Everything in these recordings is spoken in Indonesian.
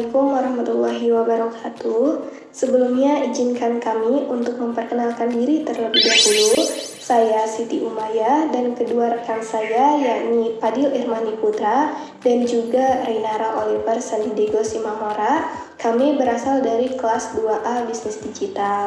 Assalamualaikum warahmatullahi wabarakatuh. Sebelumnya izinkan kami untuk memperkenalkan diri terlebih dahulu. Saya Siti Umayyah dan kedua rekan saya yakni Fadil Irmani Putra dan juga Reynara Oliver Sandiego Simamora. Kami berasal dari kelas 2A Bisnis Digital.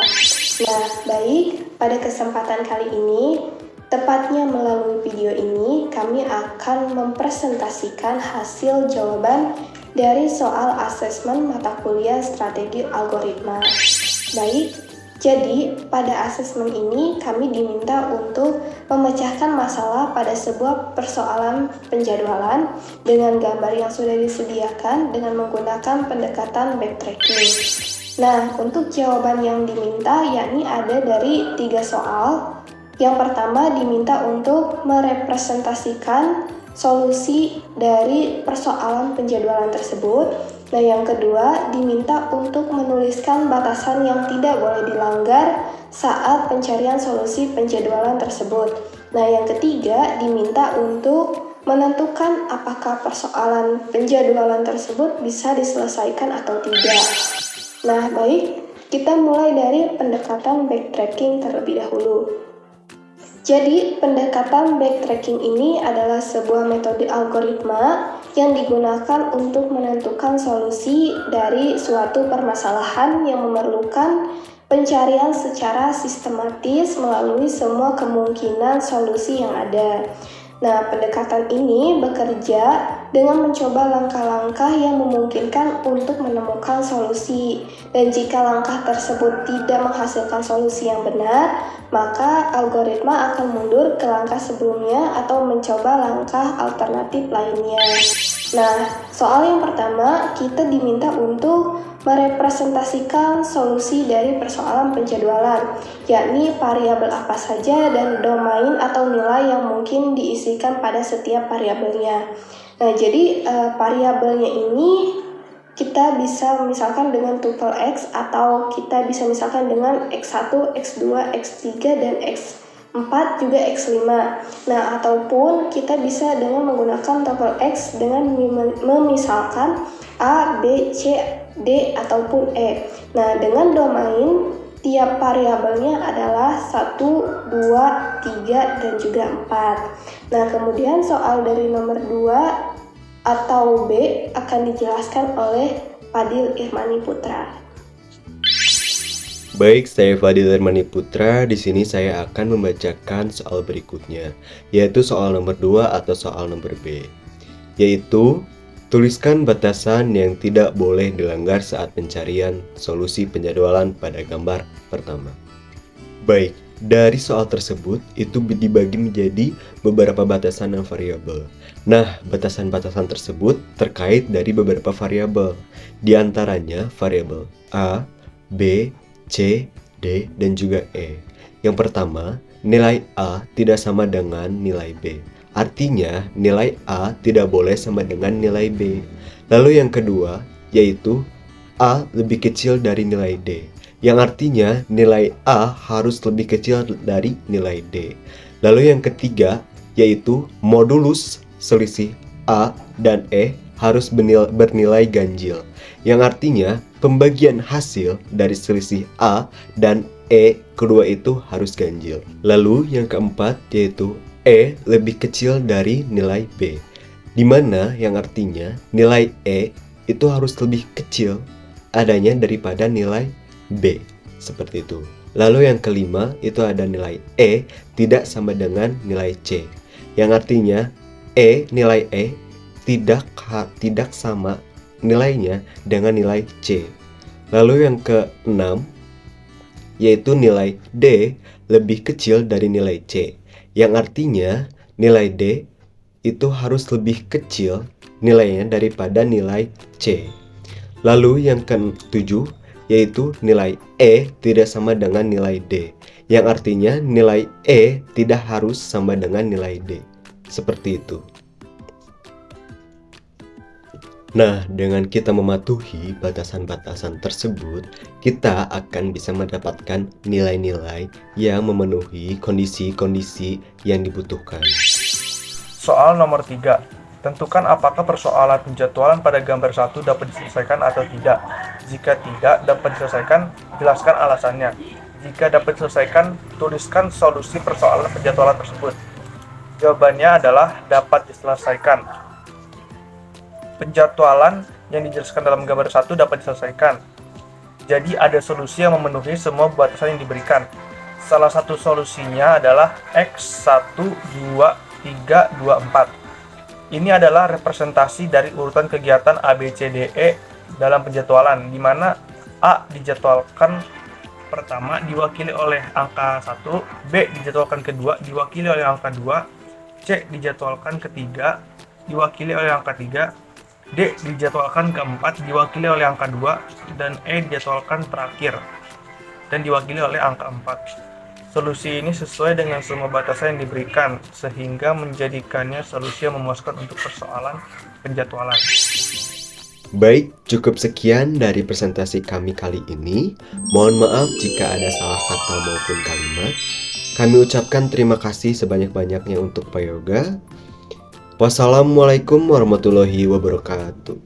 Nah, baik, pada kesempatan kali ini, tepatnya melalui video ini, kami akan mempresentasikan hasil jawaban dari soal asesmen mata kuliah strategi algoritma. Baik, jadi pada asesmen ini kami diminta untuk memecahkan masalah pada sebuah persoalan penjadwalan dengan gambar yang sudah disediakan dengan menggunakan pendekatan backtracking. Nah, untuk jawaban yang diminta yakni ada dari 3 soal. Yang pertama diminta untuk merepresentasikan solusi dari persoalan penjadwalan tersebut. Nah, yang kedua diminta untuk menuliskan batasan yang tidak boleh dilanggar saat pencarian solusi penjadwalan tersebut. Nah, yang ketiga diminta untuk menentukan apakah persoalan penjadwalan tersebut bisa diselesaikan atau tidak. Nah, baik, kita mulai dari pendekatan backtracking terlebih dahulu. Jadi, pendekatan backtracking ini adalah sebuah metode algoritma yang digunakan untuk menentukan solusi dari suatu permasalahan yang memerlukan pencarian secara sistematis melalui semua kemungkinan solusi yang ada. Nah, pendekatan ini bekerja dengan mencoba langkah-langkah yang memungkinkan untuk menemukan solusi. Dan jika langkah tersebut tidak menghasilkan solusi yang benar, maka algoritma akan mundur ke langkah sebelumnya atau mencoba langkah alternatif lainnya. Nah, soal yang pertama, kita diminta untuk merepresentasikan solusi dari persoalan penjadwalan, yakni variabel apa saja dan domain atau nilai yang mungkin diisikan pada setiap variabelnya. Nah, jadi variabelnya ini kita bisa misalkan dengan tuple X atau kita bisa misalkan dengan X1, X2, X3, dan X4 juga X5. Nah, ataupun kita bisa dengan menggunakan tuple X dengan memisalkan A, B, C, D, ataupun E. Nah, dengan domain tiap variabelnya adalah 1, 2, 3, dan juga 4. Nah, kemudian soal dari nomor 2 atau B akan dijelaskan oleh Fadil Irmani Putra. Baik, saya Fadil Irmani Putra. Di sini saya akan membacakan soal berikutnya, yaitu soal nomor 2 atau soal nomor B, yaitu tuliskan batasan yang tidak boleh dilanggar saat pencarian solusi penjadwalan pada gambar pertama. Baik, dari soal tersebut itu dibagi menjadi beberapa batasan dan variabel. Nah, batasan-batasan tersebut terkait dari beberapa variabel. Di antaranya variabel A, B, C, D, dan juga E. Yang pertama, nilai A tidak sama dengan nilai B. Artinya, nilai A tidak boleh sama dengan nilai B. Lalu yang kedua, yaitu A lebih kecil dari nilai D. Yang artinya, nilai A harus lebih kecil dari nilai D. Lalu yang ketiga, yaitu modulus selisih A dan E harus bernilai ganjil. Yang artinya, pembagian hasil dari selisih A dan E kedua itu harus ganjil. Lalu yang keempat, yaitu E lebih kecil dari nilai B, di mana yang artinya nilai E itu harus lebih kecil adanya daripada nilai B, seperti itu. Lalu yang kelima itu ada nilai E tidak sama dengan nilai C, yang artinya nilai E tidak sama nilainya dengan nilai C. Lalu yang keenam yaitu nilai D lebih kecil dari nilai C, yang artinya nilai D itu harus lebih kecil nilainya daripada nilai C. Lalu yang ketujuh yaitu nilai E tidak sama dengan nilai D, yang artinya nilai E tidak harus sama dengan nilai D. Seperti itu. Nah, dengan kita mematuhi batasan-batasan tersebut, kita akan bisa mendapatkan nilai-nilai yang memenuhi kondisi-kondisi yang dibutuhkan. Soal nomor 3. Tentukan apakah persoalan penjadwalan pada gambar 1 dapat diselesaikan atau tidak. Jika tidak dapat diselesaikan, jelaskan alasannya. Jika dapat diselesaikan, tuliskan solusi persoalan penjadwalan tersebut. Jawabannya adalah dapat diselesaikan. Penjadwalan yang dijelaskan dalam gambar 1 dapat diselesaikan. Jadi ada solusi yang memenuhi semua batasan yang diberikan. Salah satu solusinya adalah X 1, 2, 3, 2, 4. Ini adalah representasi dari urutan kegiatan A, B, C, D, E dalam penjadwalan, di mana A dijadwalkan pertama diwakili oleh angka 1, B dijadwalkan kedua diwakili oleh angka 2, C dijadwalkan ketiga diwakili oleh angka 3, D dijadwalkan keempat diwakili oleh angka 2, dan E dijadwalkan terakhir dan diwakili oleh angka 4. Solusi ini sesuai dengan semua batasan yang diberikan, sehingga menjadikannya solusi yang memuaskan untuk persoalan penjadwalan. Baik, cukup sekian dari presentasi kami kali ini. Mohon maaf jika ada salah kata maupun kalimat. Kami ucapkan terima kasih sebanyak-banyaknya untuk Pak Yoga. Wassalamualaikum warahmatullahi wabarakatuh.